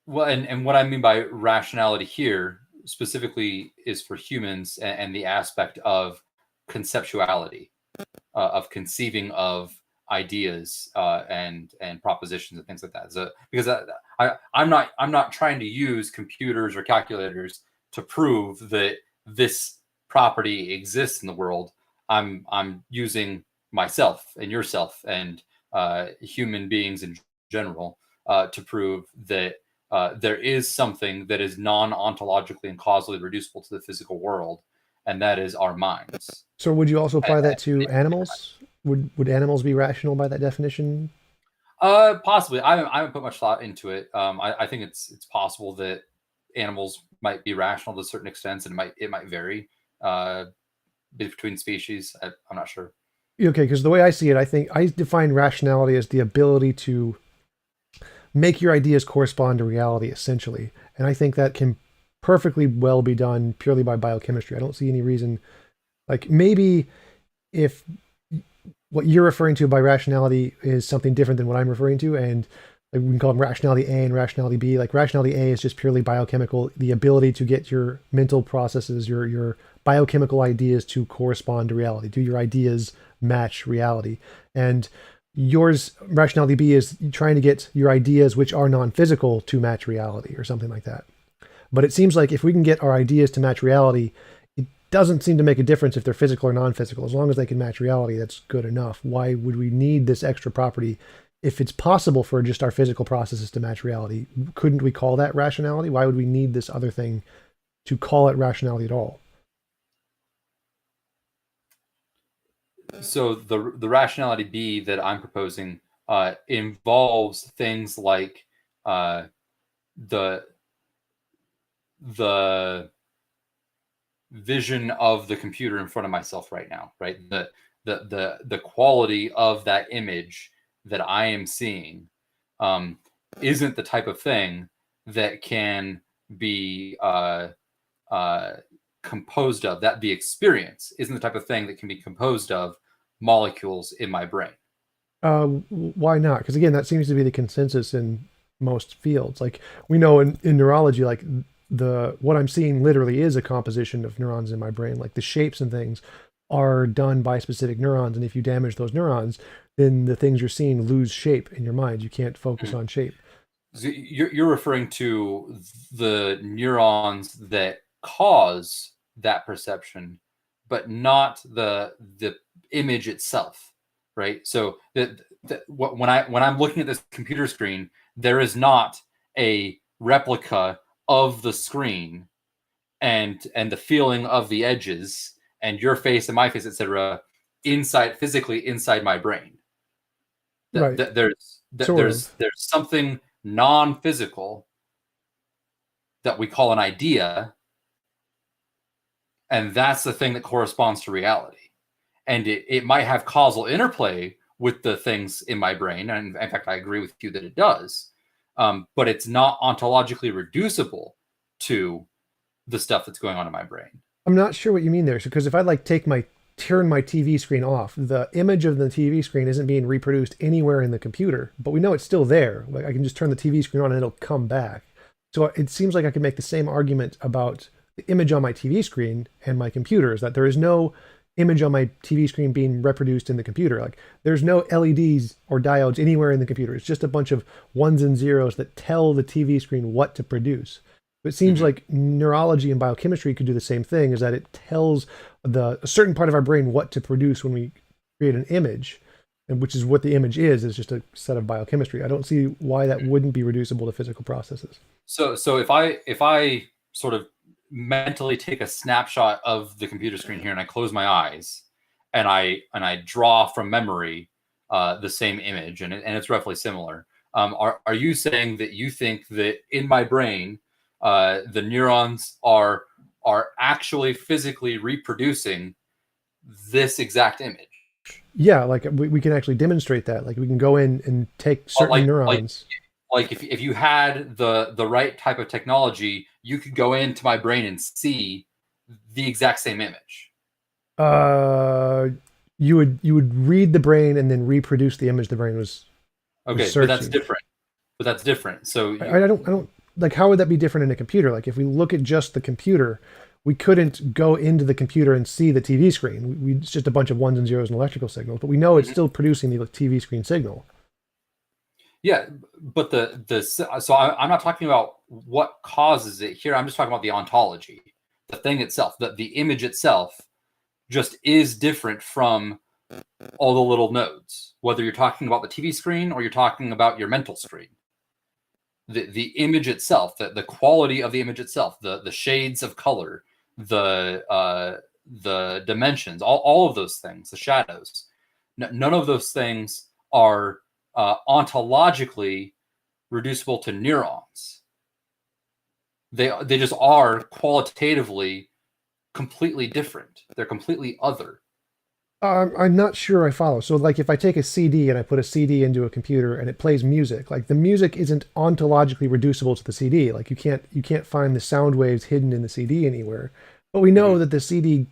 Well, and what I mean by rationality here specifically is for humans, and the aspect of conceptuality, of conceiving of ideas and propositions and things like that. So because I'm not trying to use computers or calculators to prove that this property exists in the world. I'm using myself and yourself and human beings in general to prove that there is something that is non-ontologically and causally reducible to the physical world, and that is our minds. So would you also apply And- that to animals? Would animals be rational by that definition? Possibly. I haven't put much thought into it. I think it's possible that animals might be rational to certain extents, and it might vary uh, between species. I'm not sure. Okay, because the way I see it, I think I define rationality as the ability to make your ideas correspond to reality, essentially. And I think that can perfectly well be done purely by biochemistry. I don't see any reason, like maybe if what you're referring to by rationality is something different than what I'm referring to, and like we can call them rationality A and rationality B. Like rationality A is just purely biochemical, the ability to get your mental processes, your biochemical ideas to correspond to reality. Do your ideas match reality? And yours, rationality B, is trying to get your ideas, which are non-physical, to match reality or something like that. But it seems like if we can get our ideas to match reality, it doesn't seem to make a difference if they're physical or non-physical. As long as they can match reality, that's good enough. Why would we need this extra property if it's possible for just our physical processes to match reality? Couldn't we call that rationality? Why would we need this other thing to call it rationality at all? So the rationality B that I'm proposing involves things like uh, the the vision of the computer in front of myself right now, right? The quality of that image that I am seeing isn't the type of thing that can be composed of, that the experience isn't the type of thing that can be composed of molecules in my brain. Why not? Because again, that seems to be the consensus in most fields. Like we know in neurology, like what I'm seeing literally is a composition of neurons in my brain. Like the shapes and things are done by specific neurons, and if you damage those neurons, then the things you're seeing lose shape in your mind. You can't focus on shape. So you're referring to the neurons that cause that perception, but not the image itself, right? So when I'm looking at this computer screen, there is not a replica of the screen and the feeling of the edges and your face and my face, etc., physically inside my brain. Right. There's something non-physical that we call an idea, and that's the thing that corresponds to reality. And it might have causal interplay with the things in my brain, and in fact I agree with you that it does, but it's not ontologically reducible to the stuff that's going on in my brain. I'm not sure what you mean there. So, because if I like turn my TV screen off, the image of the TV screen isn't being reproduced anywhere in the computer, but we know it's still there. Like I can just turn the TV screen on and it'll come back. So it seems like I can make the same argument about the image on my TV screen and my computer, is that there is no image on my TV screen being reproduced in the computer. Like there's no LEDs or diodes anywhere in the computer. It's just a bunch of ones and zeros that tell the TV screen what to produce. It seems like neurology and biochemistry could do the same thing, is that it tells a certain part of our brain what to produce when we create an image, and which is what the image is just a set of biochemistry. I don't see why that wouldn't be reducible to physical processes. So if I sort of mentally take a snapshot of the computer screen here and I close my eyes and I draw from memory the same image and it's roughly similar, are you saying that you think that in my brain the neurons are actually physically reproducing this exact image? Yeah, like we can actually demonstrate that. Like we can go in and take certain neurons. Like if you had the right type of technology, you could go into my brain and see the exact same image. You would read the brain and then reproduce the image the brain was searching. But that's different. So I don't like, how would that be different in a computer? Like if we look at just the computer, we couldn't go into the computer and see the TV screen. It's just a bunch of ones and zeros and electrical signals, but we know it's still producing the TV screen signal. Yeah, but so I'm not talking about what causes it here. I'm just talking about the ontology, the thing itself, the image itself just is different from all the little nodes, whether you're talking about the TV screen or you're talking about your mental screen. The image itself, the quality of the image itself, the shades of color, the dimensions, all of those things, the shadows, none of those things are ontologically reducible to neurons. They just are qualitatively completely different. They're completely other. I'm not sure I follow. So like if I take a CD and I put a CD into a computer and it plays music, like the music isn't ontologically reducible to the CD. Like you can't find the sound waves hidden in the CD anywhere. But we know that the CD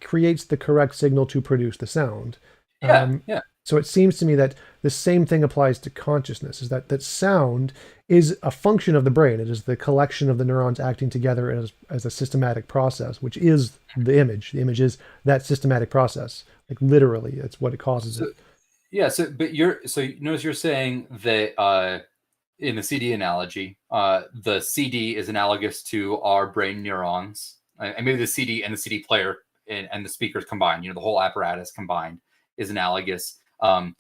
creates the correct signal to produce the sound. Yeah. So it seems to me that the same thing applies to consciousness, is that sound is a function of the brain. It is the collection of the neurons acting together as a systematic process, which is the image. The image is that systematic process. Like literally, that's what it causes it. Yeah. But notice you're saying that in the CD analogy, the CD is analogous to our brain neurons, and maybe the CD and the CD player and the speakers combined. The whole apparatus combined is analogous. And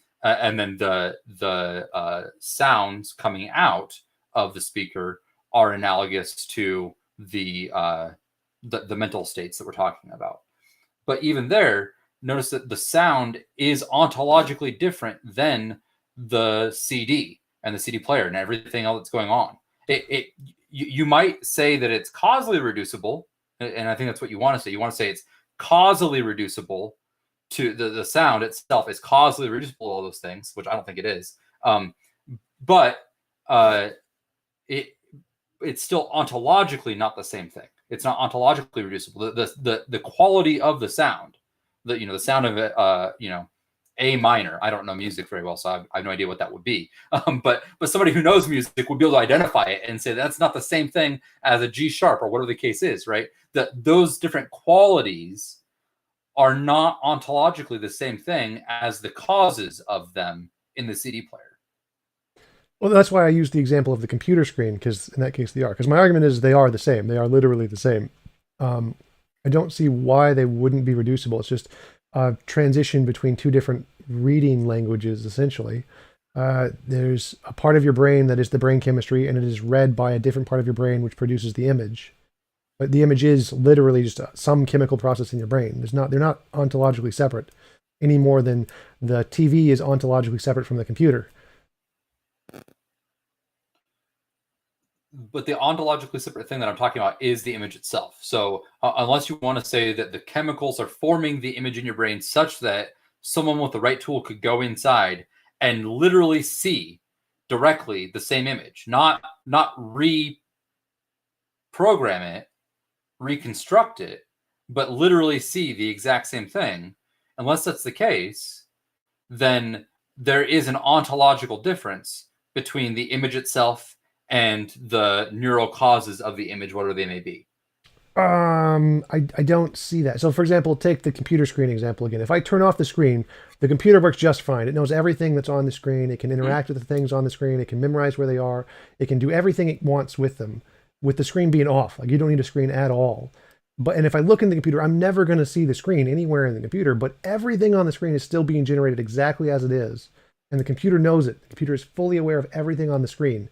then the sounds coming out of the speaker are analogous to the mental states that we're talking about. But even there, notice that the sound is ontologically different than the CD and the CD player and everything else that's going on. You might say that it's causally reducible, and I think that's what you want to say. You want to say it's causally reducible to the sound itself is causally reducible to all those things, which I don't think it is. But it's still ontologically not the same thing. It's not ontologically reducible. The quality of the sound, the sound of it, A minor. I don't know music very well, so I have no idea what that would be. But somebody who knows music would be able to identify it and say that's not the same thing as a G sharp or whatever the case is, right? Those different qualities are not ontologically the same thing as the causes of them in the CD player. Well, that's why I used the example of the computer screen, because in that case they are. Because my argument is they are the same. They are literally the same. I don't see why they wouldn't be reducible. It's just a transition between two different reading languages, essentially. There's a part of your brain that is the brain chemistry, and it is read by a different part of your brain which produces the image. But the image is literally just some chemical process in your brain. They're not ontologically separate any more than the TV is ontologically separate from the computer. But the ontologically separate thing that I'm talking about is the image itself. So unless you want to say that the chemicals are forming the image in your brain such that someone with the right tool could go inside and literally see directly the same image, not reprogram it, reconstruct it, but literally see the exact same thing, unless that's the case, then there is an ontological difference between the image itself and the neural causes of the image, whatever they may be. I don't see that. So for example, take the computer screen example again. If I turn off the screen, the computer works just fine. It knows everything that's on the screen. It can interact with the things on the screen. It can memorize where they are. It can do everything it wants with them, with the screen being off. Like, you don't need a screen at all. And if I look in the computer, I'm never going to see the screen anywhere in the computer, but everything on the screen is still being generated exactly as it is. And the computer knows it. The computer is fully aware of everything on the screen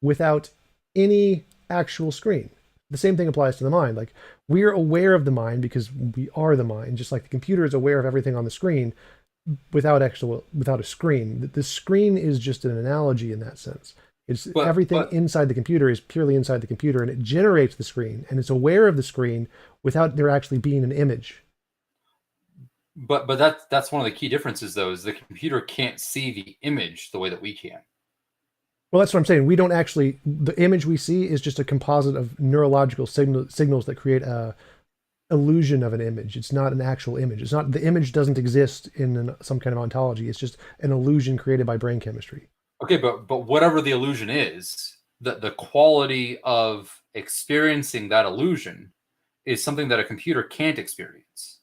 without any actual screen. The same thing applies to the mind. Like, we're aware of the mind because we are the mind, just like the computer is aware of everything on the screen without a screen. The screen is just an analogy in that sense. Everything inside the computer is purely inside the computer, and it generates the screen, and it's aware of the screen without there actually being an image. But that's one of the key differences, though, is the computer can't see the image the way that we can. Well, that's what I'm saying. We don't actually, the image we see is just a composite of neurological signals that create a illusion of an image. It's not an actual image. It's not, the image doesn't exist in some kind of ontology. It's just an illusion created by brain chemistry. Okay, but whatever the illusion is, the quality of experiencing that illusion is something that a computer can't experience.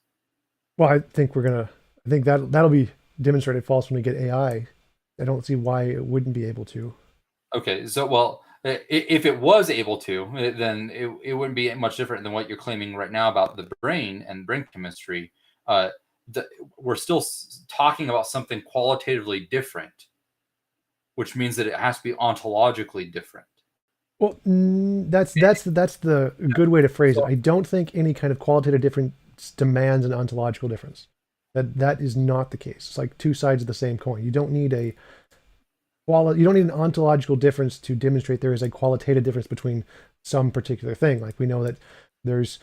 Well, I think that'll be demonstrated false when we get AI. I don't see why it wouldn't be able to. Okay, so, well, if it was able to, then it wouldn't be much different than what you're claiming right now about the brain and brain chemistry. We're still talking about something qualitatively different, which means that it has to be ontologically different. Well, that's the good way to phrase it. I don't think any kind of qualitative difference demands an ontological difference. That is not the case. It's like two sides of the same coin. You don't need an ontological difference to demonstrate there is a qualitative difference between some particular thing. Like, we know that there's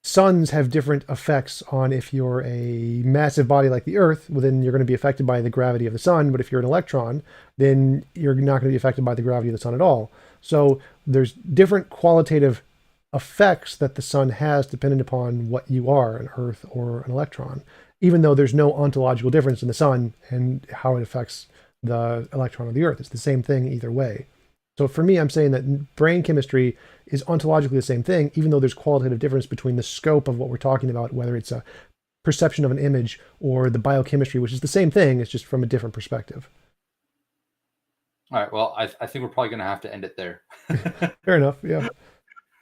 suns have different effects on, if you're a massive body like the Earth, well, then you're going to be affected by the gravity of the sun. But if you're an electron, then you're not going to be affected by the gravity of the sun at all. So there's different qualitative effects that the sun has dependent upon what you are, an Earth or an electron, even though there's no ontological difference in the sun and how it affects the electron of the Earth. It's the same thing either way. So for me, I'm saying that brain chemistry is ontologically the same thing, even though there's qualitative difference between the scope of what we're talking about, whether it's a perception of an image or the biochemistry, which is the same thing, it's just from a different perspective. All right, well, I think we're probably going to have to end it there. Fair enough, yeah.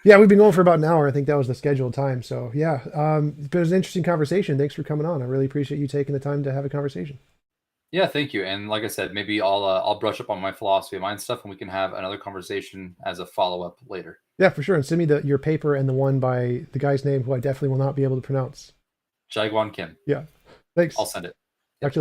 Yeah, we've been going for about an hour. I think that was the scheduled time. So yeah, it was an interesting conversation. Thanks for coming on. I really appreciate you taking the time to have a conversation. Yeah, thank you. And like I said, maybe I'll brush up on my philosophy of mind stuff, and we can have another conversation as a follow-up later. Yeah, for sure. And send me your paper and the one by the guy's name who I definitely will not be able to pronounce. Jaegwon Kim. Yeah. Thanks. I'll send it. Talk to you later.